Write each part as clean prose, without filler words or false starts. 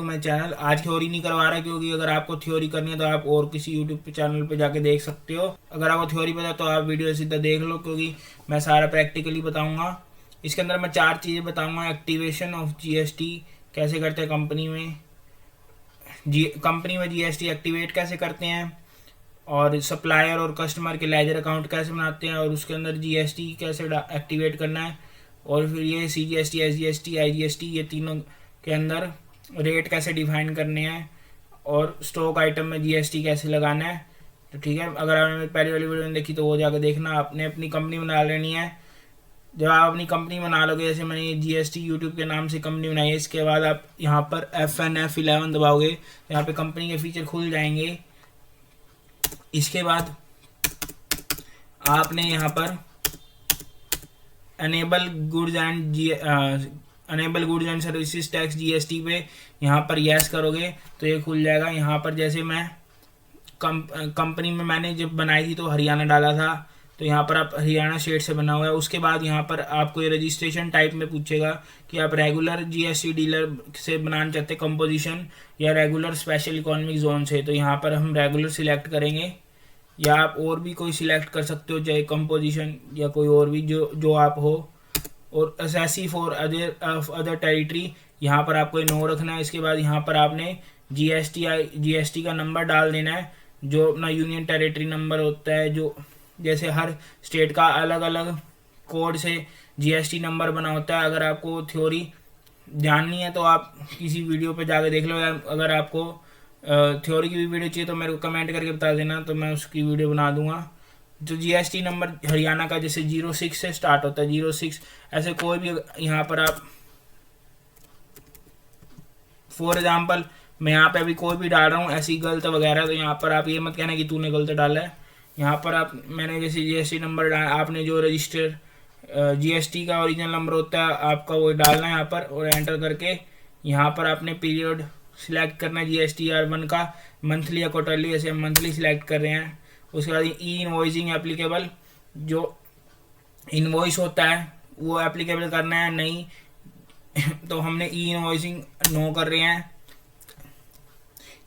My channel. आज theory नहीं करवा रहा क्योंकि अगर आपको थ्योरी करनी है तो आप और किसी यूट्यूब पे चैनल पे जाके देख सकते हो। अगर आपको थ्योरी पता तो आप वीडियो सीधा देख लो क्योंकि मैं सारा प्रैक्टिकली बताऊंगा। इसके अंदर मैं 4 चीज़ें बताऊंगा। एक्टिवेशन ऑफ जीएसटी कैसे करते हैं कंपनी में, कंपनी में जीएसटी एक्टिवेट कैसे करते हैं, और सप्लायर और कस्टमर के लेजर अकाउंट कैसे बनाते हैं, और उसके अंदर जीएसटी कैसे एक्टिवेट करना है, और फिर ये सीजीएसटी, एसजीएसटी, आईजीएसटी, ये तीनों के अंदर रेट कैसे डिफाइन करने हैं, और स्टॉक आइटम में जीएसटी कैसे लगाना है। तो ठीक है, अगर आपने पहली वाली वीडियो देखी तो वो जाकर देखना। आपने अपनी कंपनी बना लेनी है। जब आप अपनी कंपनी बना लोगे, जैसे मैंने जीएसटी यूट्यूब के नाम से कंपनी बनाई है, इसके बाद आप यहाँ पर F11 दबाओगे, यहाँ पे कंपनी के फीचर खुल जाएंगे। इसके बाद आपने यहाँ पर enable goods and services tax GST पे यहाँ पर यस करोगे तो ये खुल जाएगा। यहाँ पर जैसे मैं कंपनी में मैंने जब बनाई थी तो हरियाणा डाला था, तो यहाँ पर आप हरियाणा स्टेट से बना हुआ है। उसके बाद यहाँ पर आपको ये रजिस्ट्रेशन टाइप में पूछेगा कि आप रेगुलर जीएसटी डीलर से बनाना चाहते हैं कंपोजिशन या रेगुलर स्पेशल इकोनॉमिक जोन से। तो यहाँ पर हम रेगुलर सिलेक्ट करेंगे, या आप और भी कोई सिलेक्ट कर सकते हो, चाहे कंपोजिशन या कोई और भी जो आप हो। और असेसी फॉर अदर टेरिटरी, यहाँ पर आपको नो रखना है। इसके बाद यहाँ पर आपने जीएसटी का नंबर डाल देना है, जो अपना यूनियन टेरिटरी नंबर होता है। जो जैसे हर स्टेट का अलग अलग कोड से जीएसटी नंबर बना होता है। अगर आपको थ्योरी जाननी है तो आप किसी वीडियो पे जाकर देख लो, या अगर आपको थ्योरी की भी वीडियो चाहिए तो मेरे को कमेंट करके बता देना, तो मैं उसकी वीडियो बना दूंगा। जो जीएसटी नंबर हरियाणा का जैसे 06 से स्टार्ट होता है, 06 ऐसे कोई भी, यहाँ पर आप फॉर एग्जांपल मैं यहाँ पे अभी कोई भी डाल रहा हूँ ऐसी गलत वगैरह, तो यहाँ पर आप ये मत कहना कि तूने गलत डाला है। यहाँ पर आप मैंने जैसे जीएसटी नंबर आपने जो रजिस्टर जीएसटी का ओरिजिनल नंबर होता है आपका वो डालना है यहाँ पर, और एंटर करके यहाँ पर आपने पीरियड सिलेक्ट करना है GSTR1 का, मंथली या क्वार्टरली, जैसे हम मंथली सिलेक्ट कर रहे हैं। उसके बाद ई इनवॉइसिंग एप्लीकेबल, जो इनवॉइस होता है वो एप्लीकेबल करना है नहीं तो हमने ई इनवॉइसिंग नो कर रहे हैं।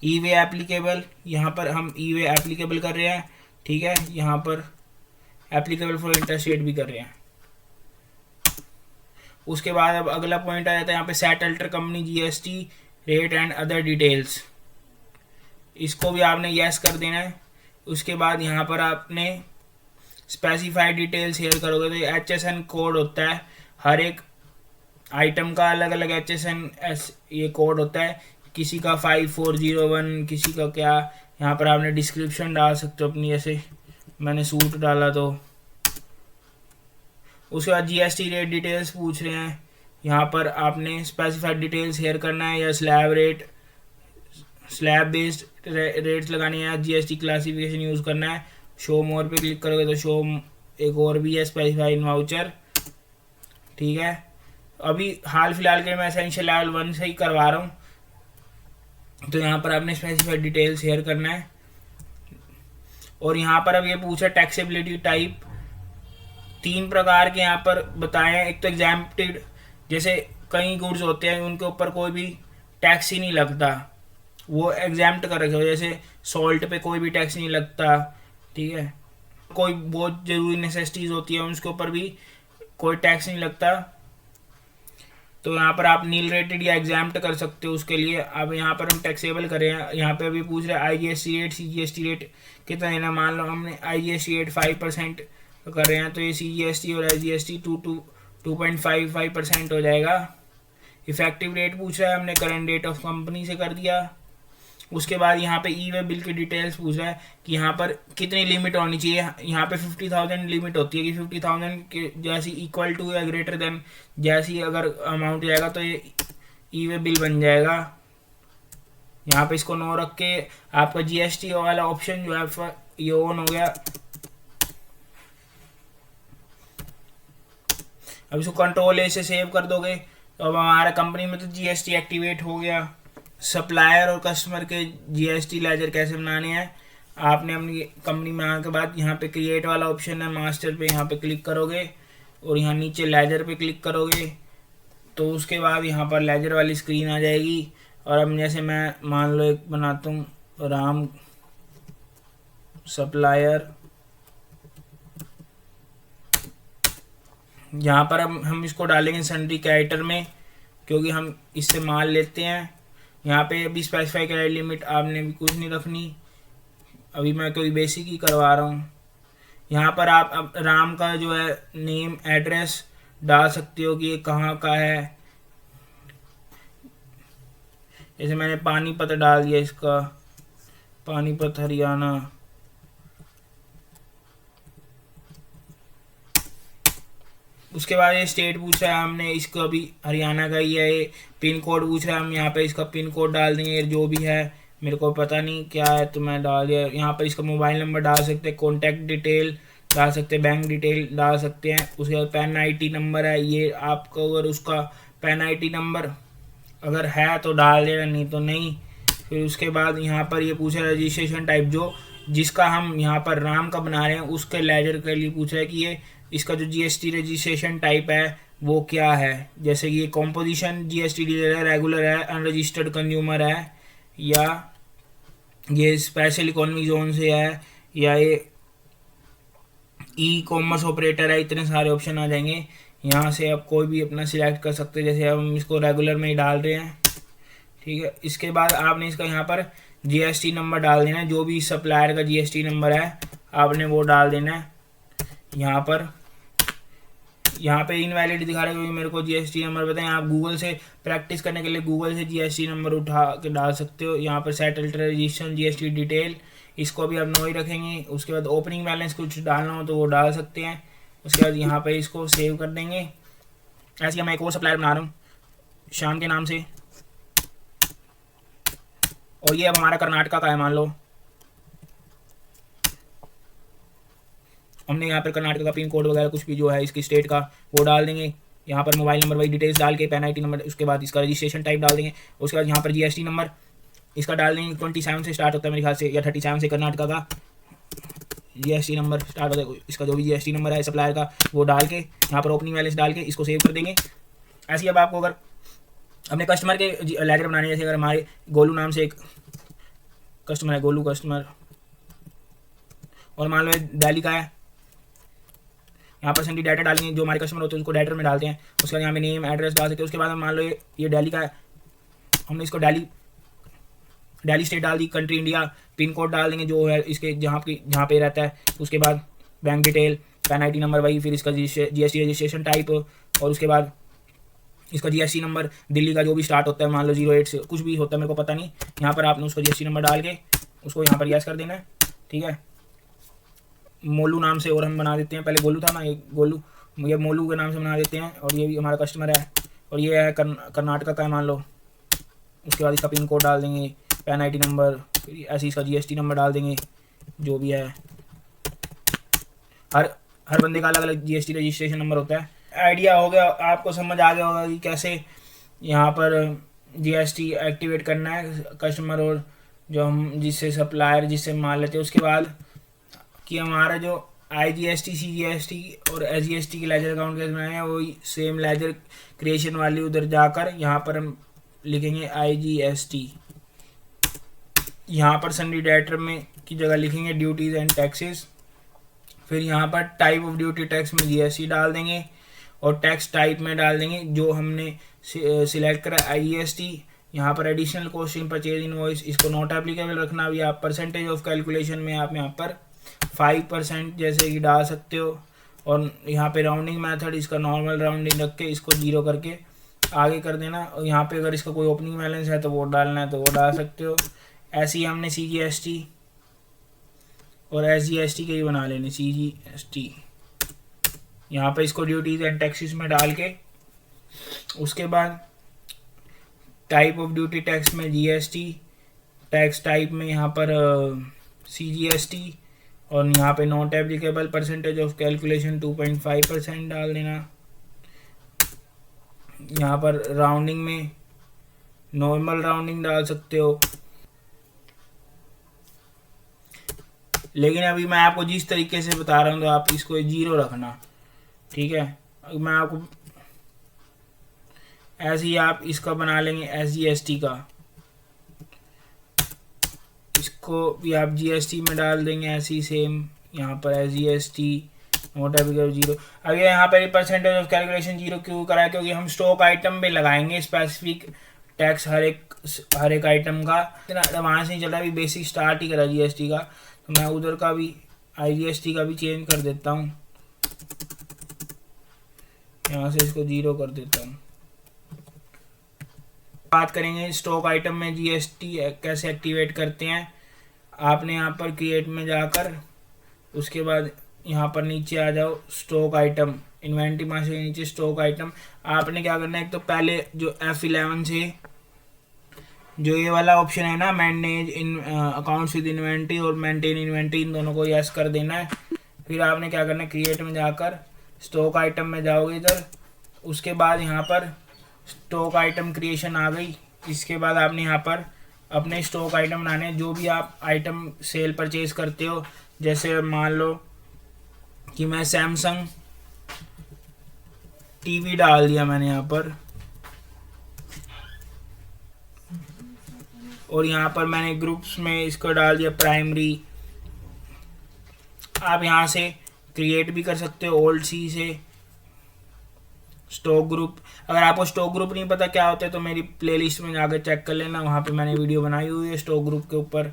ई वे एप्लीकेबल, यहाँ पर हम ई वे एप्लीकेबल कर रहे हैं। ठीक है, यहाँ पर एप्लीकेबल फॉर इंटरस्टेट भी कर रहे हैं। उसके बाद अब अगला पॉइंट आ जाता है यहाँ पे set alter company GST rate and other details, इसको भी आपने यस कर देना है। उसके बाद यहाँ पर आपने स्पेसिफाइड डिटेल्स शेयर करोगे, तो ये HSN कोड होता है, हर एक आइटम का अलग अलग HSN ये कोड होता है। किसी का 5401, किसी का क्या। यहाँ पर आपने डिस्क्रिप्शन डाल सकते हो अपनी, जैसे मैंने सूट डाला तो। उसके बाद जीएसटी रेट डिटेल्स पूछ रहे हैं, यहाँ पर आपने स्पेसिफाइड डिटेल्स शेयर करना है, या स्लैब बेस्ड रेट्स लगाने हैं, जीएसटी क्लासिफिकेशन यूज़ करना है। शो मोर पे क्लिक करोगे तो शो एक और भी है, स्पेसिफाइड वाउचर। ठीक है, अभी हाल फिलहाल के मैं एसेंशियल लेवल 1 से ही करवा रहा हूँ, तो यहाँ पर आपने स्पेसिफाइड डिटेल शेयर करना है। और यहाँ पर अब ये पूछा टैक्सेबिलिटी टाइप, 3 प्रकार के यहाँ पर बताए हैं। एक तो एग्जाम्प्टेड, जैसे कई गुड्स होते हैं उनके ऊपर कोई भी टैक्स ही नहीं लगता, वो एग्जाम्प्ट कर रखे हो। जैसे सॉल्ट पे कोई भी टैक्स नहीं लगता। ठीक है, कोई बहुत ज़रूरी नेसेसिटीज़ होती है उसके ऊपर भी कोई टैक्स नहीं लगता, तो यहाँ पर आप नील रेटेड या एग्जाम्प्ट कर सकते हो। उसके लिए अब यहाँ पर हम टैक्सेबल करें, यहाँ पे अभी पूछ रहे हैं आईजीएसटी रेट, सीजीएसटी रेट कितना देना। मान लो हमने आईजीएसटी रेट 5% कर रहे हैं, तो ये सीजीएसटी और आईजीएसटी 2.55% हो जाएगा। इफेक्टिव रेट पूछ रहा है, हमने करंट डेट ऑफ कंपनी से कर दिया। उसके बाद यहाँ पे ई वे बिल की डिटेल्स पूछ रहा है कि यहाँ पर कितनी लिमिट होनी चाहिए। यहाँ पे 50,000 लिमिट होती है कि 50,000 के जैसी इक्वल टू या ग्रेटर देन जैसी अगर अमाउंट जाएगा तो ये ई वे बिल बन जाएगा। यहाँ पे इसको नो रख के आपका जीएसटी वाला ऑप्शन जो है ये ऑन हो गया। अब इसको कंट्रोल ए से सेव कर दोगे तो अब हमारा कंपनी में तो जीएसटी एक्टिवेट हो गया। सप्लायर और कस्टमर के जीएसटी लेजर कैसे बनाने हैं, आपने अपनी कंपनी में आने के बाद यहाँ पे क्रिएट वाला ऑप्शन है, मास्टर पे यहाँ पे क्लिक करोगे और यहाँ नीचे लेजर पे क्लिक करोगे, तो उसके बाद यहाँ पर लेजर वाली स्क्रीन आ जाएगी। और अब जैसे मैं मान लो एक बनाता हूँ राम सप्लायर, यहाँ पर हम इसको डालेंगे सन्ड्री कैरेक्टर में, क्योंकि हम इससे माल लेते हैं। यहाँ पे अभी स्पेसिफाई कैरेक्टर लिमिट आपने भी कुछ नहीं रखनी, अभी मैं कोई बेसिक ही करवा रहा हूँ। यहाँ पर आप अब राम का जो है नेम एड्रेस डाल सकते हो कि ये कहाँ का है। जैसे मैंने पानीपत डाल दिया, इसका पानीपत हरियाणा। उसके बाद ये स्टेट पूछ रहा है, हमने इसको अभी हरियाणा का ही है। ये पिन कोड पूछ रहा है, हम यहाँ पे इसका पिन कोड डाल देंगे जो भी है, मेरे को पता नहीं क्या है तो मैं डाल दिया। यहाँ पर इसका मोबाइल नंबर डाल सकते हैं, कॉन्टैक्ट डिटेल डाल सकते हैं, बैंक डिटेल डाल सकते हैं। उसके बाद पैन आईडी नंबर है, ये आपको अगर उसका पैन आईडी नंबर अगर है तो डाल देना, नहीं तो नहीं। फिर उसके बाद यहाँ पर ये पूछ रहा है रजिस्ट्रेशन टाइप, जो जिसका हम यहाँ पर राम का बना रहे हैं उसके लेजर के लिए पूछ रहा है कि ये इसका जो जीएसटी रजिस्ट्रेशन टाइप है वो क्या है। जैसे कि ये कॉम्पोजिशन जीएसटी डीलर है, रेगुलर है, अनरजिस्टर्ड कंज्यूमर है, या ये स्पेशल इकोनॉमिक जोन से है, या ये ई कॉमर्स ऑपरेटर है। इतने सारे ऑप्शन आ जाएंगे, यहाँ से आप कोई भी अपना सिलेक्ट कर सकते हैं। जैसे हम इसको रेगुलर में ही डाल रहे हैं, ठीक है। इसके बाद आपने इसका यहाँ पर जीएसटी नंबर डाल देना है, जो भी सप्लायर का जीएसटी नंबर है आपने वो डाल देना है। यहाँ पे इनवैलिड दिखा रहा है क्योंकि मेरे को जीएसटी नंबर बताएं। आप गूगल से प्रैक्टिस करने के लिए गूगल से जीएसटी नंबर उठा के डाल सकते हो। यहाँ पर सेटल्ड रजिस्ट्रेशन जीएसटी डिटेल, इसको भी आप नो ही रखेंगे। उसके बाद ओपनिंग बैलेंस कुछ डालना हो तो वो डाल सकते हैं। उसके बाद यहाँ पे इसको सेव कर देंगे। ऐसे मैं एक और सप्लायर बना रहा हूँ श्याम के नाम से, और ये अब हमारा कर्नाटका का है मान लो। हमने यहाँ पर कर्नाटक का पिन कोड वगैरह कुछ भी जो है इसकी स्टेट का वो डाल देंगे। यहाँ पर मोबाइल नंबर वही डिटेल्स डाल के पैन आईडी नंबर, उसके बाद इसका रजिस्ट्रेशन टाइप डाल देंगे। उसके बाद यहाँ पर जीएसटी नंबर इसका डाल देंगे। 27 से स्टार्ट होता है मेरे ख्याल से, या 37 से कर्नाटका का जीएसटी नंबर स्टार्ट होता है। इसका जो भी जीएसटी नंबर है सप्लायर का वो डाल के यहाँ पर ओपनिंग बैलेंस डाल के इसको सेव कर देंगे। ऐसे ही अब आपको अगर अपने कस्टमर के लेजर बनाने, जैसे अगर हमारे गोलू नाम से एक कस्टमर है, गोलू कस्टमर, और मान लो दिल्ली का है, यहाँ पर सभी डाटा डालेंगे जो हमारे कस्टमर होते हैं उसको डाटा में डालते हैं। उसके बाद यहाँ पे नेम एड्रेस डाल सकते हैं। उसके बाद हम मान लो ये दिल्ली का है, हमने इसको दिल्ली स्टेट डाल दी, कंट्री इंडिया, पिन कोड डाल देंगे जो है इसके जहाँ पे रहता है। उसके बाद bank detail, pan ID number वही, फिर इसका जीएसटी रजिस्ट्रेशन टाइप, और उसके बाद इसका जीएसटी नंबर दिल्ली का जो भी स्टार्ट होता है, मान लो 08 से कुछ भी होता है मेरे को पता नहीं। यहाँ पर आपने उसका जीएसटी नंबर डाल के उसको यहाँ पर यस कर देना है, ठीक है। मोलू नाम से और हम बना देते हैं, पहले गोलू था ना, ये गोलू, ये मोलू के नाम से बना देते हैं। और ये भी हमारा कस्टमर है और ये है कर्नाटका का है मान लो। उसके बाद इसका पिन कोड डाल देंगे, पैन आईडी नंबर, फिर ऐसे इसका जीएसटी नंबर डाल देंगे जो भी है। हर बंदे का अलग अलग जीएसटी रजिस्ट्रेशन नंबर होता है। आइडिया हो गया आपको, समझ आ गया होगा कि कैसे यहाँ पर जीएसटी एक्टिवेट करना है कस्टमर और जो हम जिससे सप्लायर जिससे माल लेते हैं। उसके बाद कि हमारा जो आईजीएसटी, सीजीएसटी और एसजीएसटी के लेजर अकाउंट कैसे बनाए हैं, वही सेम लेजर क्रिएशन वाली उधर जाकर यहाँ पर हम लिखेंगे आईजीएसटी। यहाँ पर सन्ड्री डेटर में की जगह लिखेंगे ड्यूटीज एंड टैक्सेस। फिर यहाँ पर टाइप ऑफ ड्यूटी टैक्स में जीएसटी डाल देंगे और टैक्स टाइप में डाल देंगे जो हमने सिलेक्ट करा आईजीएसटी। यहाँ पर additional cost in purchase invoice, इसको नॉट एप्लीकेबल रखना। अभी आप परसेंटेज ऑफ कैलकुलेशन में आप यहाँ पर 5% जैसे कि डाल सकते हो। और यहाँ पे राउंडिंग मेथड इसका नॉर्मल राउंडिंग रख के इसको 0 करके आगे कर देना। और यहाँ पे अगर इसका कोई ओपनिंग बैलेंस है तो वो डालना है तो वो डाल सकते हो। ऐसे ही हमने सीजीएसटी और एसजीएसटी के ही बना लेने। सीजीएसटी यहाँ पे इसको ड्यूटीज एंड टैक्सेस में डाल के, उसके बाद टाइप ऑफ ड्यूटी टैक्स में जीएसटी, टैक्स टाइप में यहाँ पर सीजीएसटी, और यहाँ पे not applicable percentage of calculation 2.5% डाल देना। यहाँ पर राउंडिंग में नॉर्मल राउंडिंग डाल सकते हो। लेकिन अभी मैं आपको जिस तरीके से बता रहा हूँ तो आप इसको 0 रखना, ठीक है। मैं आपको ऐसे ही आप इसका बना लेंगे एसजीएसटी का, इसको भी आप जीएसटी में डाल देंगे ऐसे ही सेम, यहाँ पर है जीएसटी नोट एप्लीकेबल 0। अब ये यहाँ पर परसेंटेज ऑफ कैलकुलेशन 0 क्यों करा है, क्योंकि हम स्टॉक आइटम में लगाएंगे स्पेसिफिक टैक्स हर एक आइटम का। इतना एडवांस नहीं चल रहा, अभी बेसिक स्टार्ट ही करा जीएसटी का, तो मैं उधर का भी आईजीएसटी का भी चेंज कर देता हूँ, यहाँ से इसको 0 कर देता हूँ। बात करेंगे स्टॉक आइटम में जीएसटी कैसे एक्टिवेट करते हैं। आपने यहाँ पर क्रिएट में जाकर उसके बाद यहाँ पर नीचे आ जाओ, स्टॉक आइटम, इन्वेंट्री मास्टर के नीचे स्टॉक आइटम। आपने क्या करना है, एक तो पहले जो F11 से जो ये वाला ऑप्शन है ना, manage in accounts with inventory और मेंटेन इन्वेंट्री, इन दोनों को यस कर देना है। फिर आपने क्या करना है, क्रिएट में जाकर स्टॉक आइटम में जाओगे इधर, उसके बाद यहाँ पर स्टॉक आइटम क्रिएशन आ गई। इसके बाद आपने यहाँ पर अपने स्टॉक आइटम बनाने, जो भी आप आइटम सेल परचेज करते हो। जैसे मान लो कि मैं सैमसंग टीवी डाल दिया मैंने यहाँ पर, और यहाँ पर मैंने ग्रुप्स में इसको डाल दिया प्राइमरी। आप यहाँ से क्रिएट भी कर सकते हो ओल्ड सी से स्टॉक ग्रुप। अगर आपको स्टॉक ग्रुप नहीं पता क्या होता है तो मेरी प्लेलिस्ट में जाकर चेक कर लेना, वहाँ पे मैंने वीडियो बनाई हुई है स्टॉक ग्रुप के ऊपर।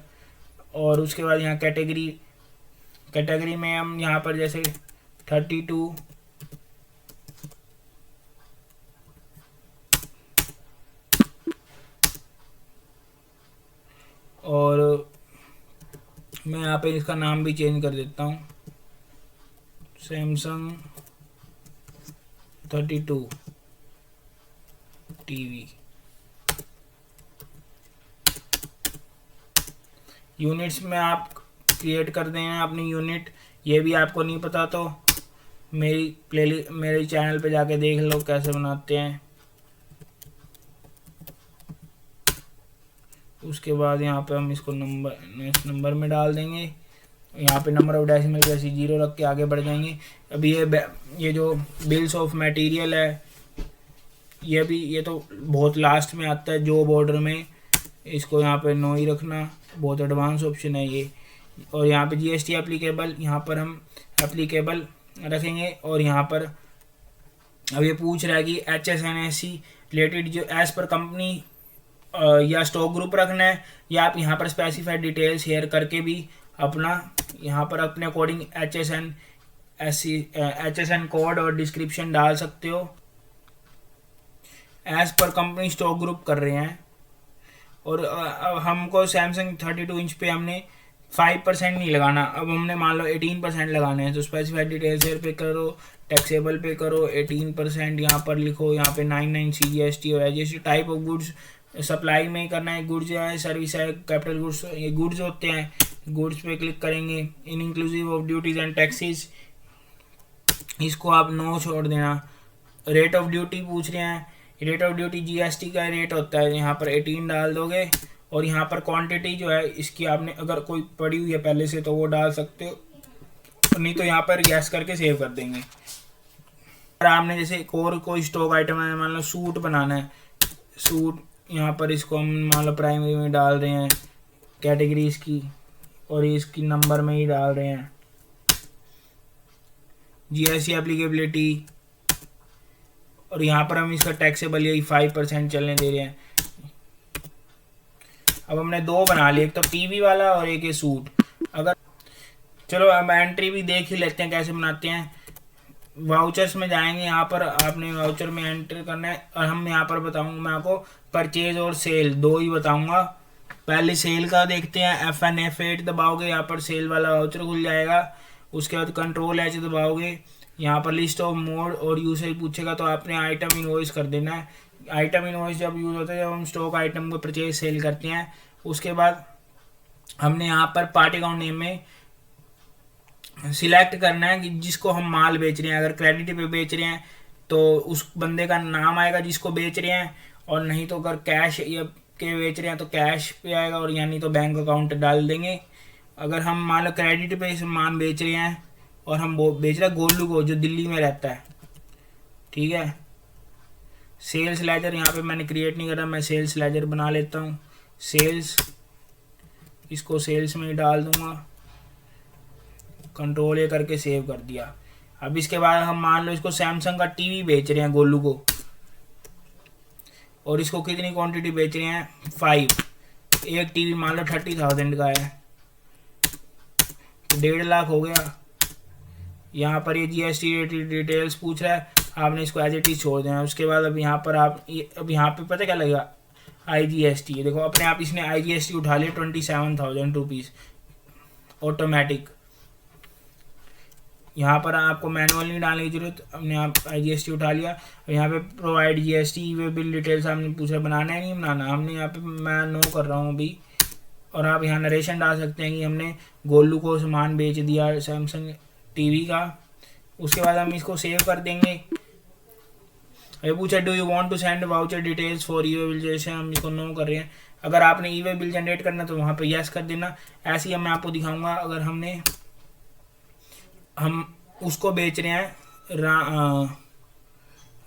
और उसके बाद यहाँ कैटेगरी में हम यहाँ पर जैसे 32 और मैं यहाँ पे इसका नाम भी चेंज कर देता हूँ, सैमसंग 32 टीवी। यूनिट्स में आप क्रिएट कर देना अपनी यूनिट। ये भी आपको नहीं पता तो मेरे चैनल पे जाके देख लो कैसे बनाते हैं। उसके बाद यहाँ पे हम इसको नेक्स्ट नंबर में डाल देंगे। यहाँ पे नंबर ऑफ डेसिमल जैसे 0 रख के आगे बढ़ जाएंगे। अभी ये जो बिल्स ऑफ मटेरियल है, ये तो बहुत लास्ट में आता है जॉब ऑर्डर में, इसको यहाँ पे नो ही रखना, बहुत एडवांस ऑप्शन है ये। और यहाँ पे जीएसटी एप्लीकेबल, यहाँ पर हम एप्लीकेबल रखेंगे। और यहाँ पर अब ये पूछ रहा है कि HSNSC रिलेटेड जो एज पर कंपनी या स्टॉक ग्रुप रखना है, या आप यहाँ पर स्पेसिफाइड डिटेल शेयर करके भी अपना यहाँ पर अपने अकॉर्डिंग HSN कोड और डिस्क्रिप्शन डाल सकते हो। As per company stock group कर रहे हैं। और हमको सैमसंग 32 इंच पे हमने 5% नहीं लगाना, अब हमने मान लो 18% लगाने हैं, तो स्पेसिफाइड डिटेल शेयर पे करो, टैक्सेबल पे करो 18%, यहाँ पर लिखो, यहाँ पे 99 CGST और HST। Type of goods supply में करना है, गुड्स है, सर्विस है, कैपिटल गुड्स, ये गुड्स होते हैं। गुड्स पे क्लिक करेंगे, in inclusive of duties and taxes, इसको आप नो छोड़ देना। रेट ऑफ ड्यूटी पूछ रहे हैं, रेट ऑफ ड्यूटी जीएसटी का रेट होता है, यहाँ पर 18 डाल दोगे। और यहाँ पर क्वांटिटी जो है इसकी आपने अगर कोई पड़ी हुई है पहले से तो वो डाल सकते हो, नहीं तो यहाँ पर गैस करके सेव कर देंगे। और आपने जैसे एक और कोई स्टॉक आइटम है, मान लो सूट बनाना है, सूट यहाँ पर इसको हम मान लो प्राइमरी में डाल रहे हैं, कैटेगरी इसकी, और इसकी नंबर में ही डाल रहे हैं। जीएसटी एप्लीकेबिलिटी, और यहाँ पर हम इसका टैक्सेबल यही 5% चलने दे रहे हैं। अब हमने 2 बना लिए, एक तो टीवी वाला और एक ये सूट। अगर चलो अब एंट्री भी देख ही लेते हैं कैसे बनाते हैं। वाउचर्स में जाएंगे, यहाँ पर आपने वाउचर में एंटर करना है। और हम यहाँ पर बताऊंगा मैं आपको परचेज और सेल 2 ही बताऊंगा। पहले सेल का देखते हैं, FN F8 दबाओगे, यहाँ पर सेल वाला वाउचर खुल जाएगा। उसके बाद Ctrl+H दबाओगे, यहाँ पर लिस्ट ऑफ मोड और यूसेज पूछेगा, तो आपने आइटम इनवॉइस कर देना है। आइटम इनवॉइस जब यूज़ होता है जब हम स्टॉक आइटम को परचेज सेल करते हैं। उसके बाद हमने यहाँ पर पार्टी अकाउंट नेम में सिलेक्ट करना है कि जिसको हम माल बेच रहे हैं। अगर क्रेडिट पे बेच रहे हैं तो उस बंदे का नाम आएगा जिसको बेच रहे हैं, और नहीं तो अगर कैश या के बेच रहे हैं तो कैश पे आएगा, और यानी तो बैंक अकाउंट डाल देंगे। अगर हम मान लो क्रेडिट पे सामान बेच रहे हैं और हम वो बेच रहे हैं गोलू को जो दिल्ली में रहता है, ठीक है। सेल्स लेजर यहाँ पे मैंने क्रिएट नहीं करा, मैं सेल्स लेजर बना लेता हूँ। सेल्स इसको सेल्स में ही डाल दूंगा, कंट्रोल ए करके सेव कर दिया। अब इसके बाद हम मान लो इसको सैमसंग का टीवी बेच रहे हैं गोलू को, और इसको कितनी क्वांटिटी बेच रहे हैं 5। एक टीवी मान लो 30,000 का है, 1.5 लाख हो गया। यहाँ पर ये जीएसटी डिटेल्स पूछ रहा है, आपने इसको एज इट इज छोड़ देना। उसके बाद अब यहाँ पर आप अब यहाँ पे पता क्या लगेगा IGST, देखो अपने आप इसने IGST उठा लिया 27,000 रुपीज़ ऑटोमेटिक। यहाँ पर आपको मैनुअल नहीं डालने की जरूरत, अपने आप IGST उठा लिया। यहाँ पे provide GST way bill details आपने पूछा, बनाना है नहीं बनाना, हमने यहाँ पे मैं नो कर रहा हूँ अभी। और आप यहाँ नरेशन डाल सकते हैं कि हमने गोलू को सामान बेच दिया सैमसंग टीवी का। उसके बाद हम इसको सेव कर देंगे। ये पूछा do you want to send voucher details for e way bill, जैसे हम इसको नो कर रहे हैं। अगर आपने ई वे बिल जनरेट करना तो वहाँ पे यस कर देना। ऐसे ही मैं आपको दिखाऊंगा अगर हम उसको बेच रहे हैं,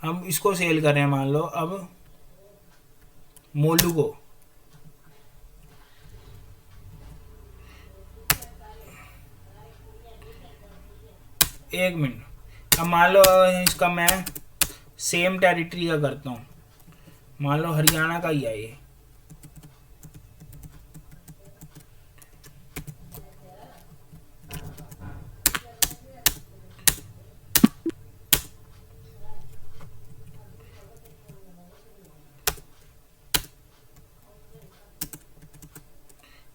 हम इसको सेल कर रहे हैं मान लो अब मोलू को, एक मिनट। अब मान लो इसका मैं सेम टेरिटरी का करता हूँ, मान लो हरियाणा का ही है ये।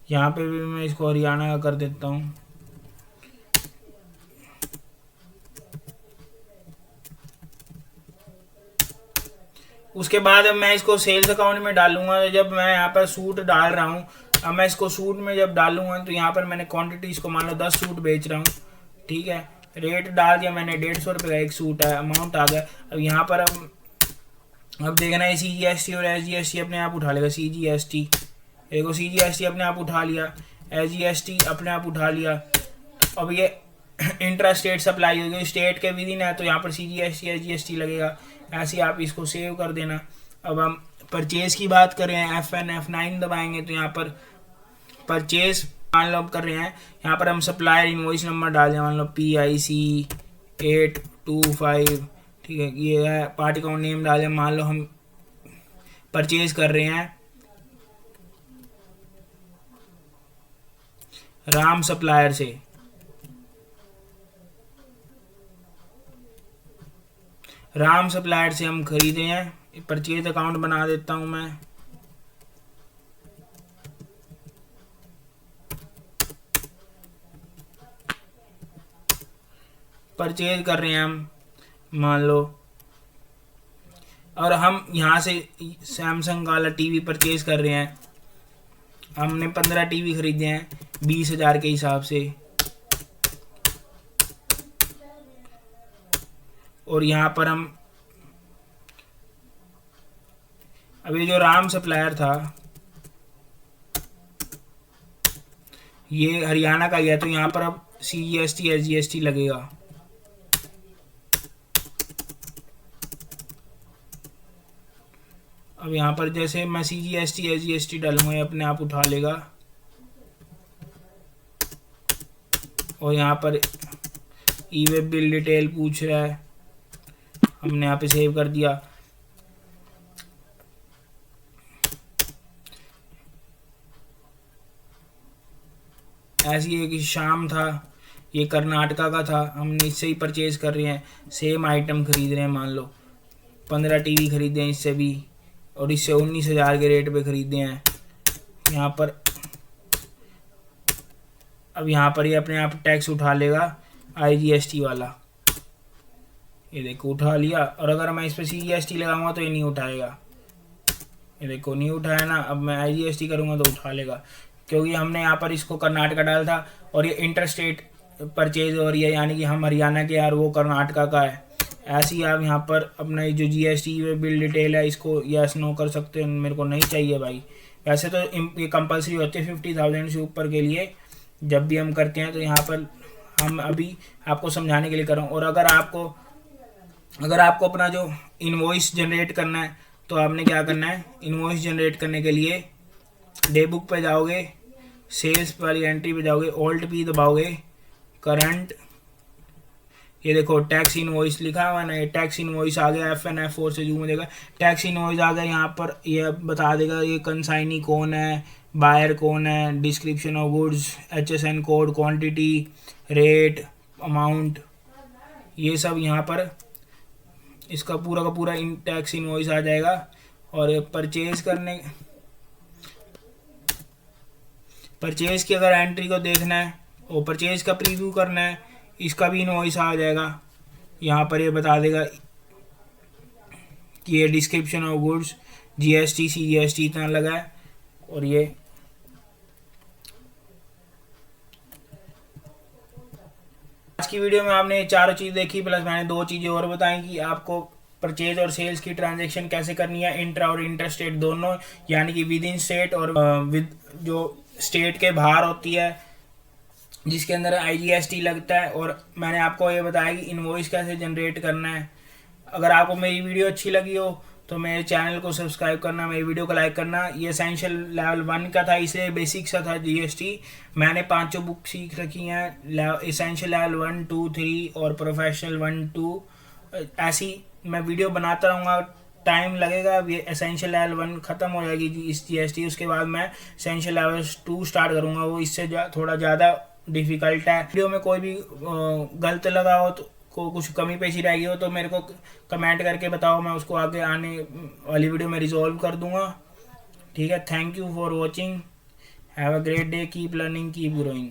यहाँ पे भी मैं इसको हरियाणा का कर देता हूँ। उसके बाद अब मैं इसको सेल्स अकाउंट में डालूंगा। जब मैं यहाँ पर सूट डाल रहा हूँ, अब मैं इसको सूट में जब डालूंगा तो यहाँ पर मैंने क्वांटिटी इसको मान लो 10 सूट बेच रहा हूँ, ठीक है। रेट डाल दिया मैंने, 150 रुपये का एक सूट है, अमाउंट आ गया। अब यहाँ पर अब देखना है CGST और SGST अपने आप उठा लेगा। CGST देखो, CGST अपने आप उठा लिया, SGST अपने आप उठा लिया। अब ये इंट्रा स्टेट सप्लाई होगी, स्टेट के विदिन है तो यहाँ पर CGST SGST लगेगा। ऐसे आप इसको सेव कर देना। अब हम परचेज की बात करें, F9 दबाएंगे तो यहाँ पर परचेज मान लो कर रहे हैं, यहाँ पर हम सप्लायर इनवॉइस नंबर डाल दें, मान लो PIC 825, ठीक है। ये है पार्टी अकाउंट नेम डालें, मान लो हम परचेज कर रहे हैं राम सप्लायर से। राम सप्लायर से हम खरीदे हैं, परचेज अकाउंट बना देता हूं मैं। परचेज कर रहे हैं हम मान लो, और हम यहाँ से सैमसंग वाला टीवी परचेज कर रहे हैं। हमने 15 टीवी खरीदे हैं 20,000 के हिसाब से। और यहाँ पर हम अभी जो राम सप्लायर था ये हरियाणा का ही है, तो यहाँ पर अब CGST SGST लगेगा। अब यहाँ पर जैसे मैं CGST SGST डालूंगा, अपने आप उठा लेगा। और यहाँ पर ई वे बिल डिटेल पूछ रहा है, हमने यहाँ पे सेव कर दिया। ऐसी एक शाम था, ये कर्नाटका का था, हमने इससे ही परचेज कर रहे हैं। सेम आइटम खरीद रहे हैं, मान लो 15 टीवी खरीदे हैं इससे भी, और इससे 19,000 के रेट पे खरीदे हैं। यहाँ पर अब यहाँ पर ये अपने आप टैक्स उठा लेगा IGST वाला, ये देखो उठा लिया। और अगर मैं इस पर CGST लगाऊंगा तो ये नहीं उठाएगा, ये देखो नहीं उठाया ना। अब मैं IGST करूंगा तो उठा लेगा, क्योंकि हमने यहाँ पर इसको कर्नाटका डाला था और ये इंटर स्टेट परचेज हो रही है, यानी कि हम हरियाणा के यार वो कर्नाटका का है। ऐसे ही आप यहाँ पर अपना जो GST बिल डिटेल है इसको यस नो कर सकते हैं। मेरे को नहीं चाहिए भाई, वैसे तो ये कंपलसरी होती है 50,000 से ऊपर के लिए जब भी हम करते हैं। तो यहाँ पर हम अभी आपको समझाने के लिए कर रहा हूँ। और अगर आपको अपना जो इनवॉइस जनरेट करना है तो आपने क्या करना है, इनवॉइस जनरेट करने के लिए डे बुक पे जाओगे, सेल्स वाली एंट्री पे जाओगे, ऑल्ट पी दबाओगे, करंट, ये देखो टैक्स इनवॉइस लिखा हुआ ना, ये टैक्स इनवॉइस आ गया, F and F4 से जूम हो जाएगा, टैक्स इनवॉइस आ गया। यहाँ पर ये बता देगा ये कंसाइनी कौन है, बायर कौन है, description of goods, HSN code, quantity, rate, amount, ये सब यहाँ पर इसका पूरा का पूरा इन टैक्स इनवॉइस आ जाएगा। और परचेज की अगर एंट्री को देखना है और परचेज का प्रीव्यू करना है, इसका भी इनवॉइस आ जाएगा। यहाँ पर ये बता देगा कि ये description of goods, GST CGST इतना लगा है। और ये आज की वीडियो में आपने ये चारों चीज़ देखी, प्लस मैंने 2 चीज़ें और बताई कि आपको परचेज और सेल्स की ट्रांजैक्शन कैसे करनी है, इंट्रा और इंटर स्टेट दोनों, यानी कि विद इन स्टेट और विद जो स्टेट के बाहर होती है जिसके अंदर IGST लगता है। और मैंने आपको ये बताया कि इनवॉइस कैसे जनरेट करना है। अगर आपको मेरी वीडियो अच्छी लगी हो तो मेरे चैनल को सब्सक्राइब करना, मेरी वीडियो को लाइक करना। ये एसेंशियल लेवल 1 का था, इसलिए बेसिक सा था GST। मैंने 5 बुक सीख रखी हैं, एसेंशियल लेवल 1, 2, 3 और प्रोफेशनल 1, 2। ऐसी मैं वीडियो बनाता रहूँगा, टाइम लगेगा। ये एसेंशियल लेवल 1 ख़त्म हो जाएगी इस GST, उसके बाद मैं एसेंशियल लेवल 2 स्टार्ट करूँगा, वो इससे थोड़ा ज़्यादा डिफ़िकल्ट है। वीडियो में कोई भी गलत लगा हो तो को कुछ कमी पेशी रह गई हो तो मेरे को कमेंट करके बताओ, मैं उसको आगे आने वाली वीडियो में रिजॉल्व कर दूंगा। ठीक है, thank you for watching, have a great day, keep learning, keep growing.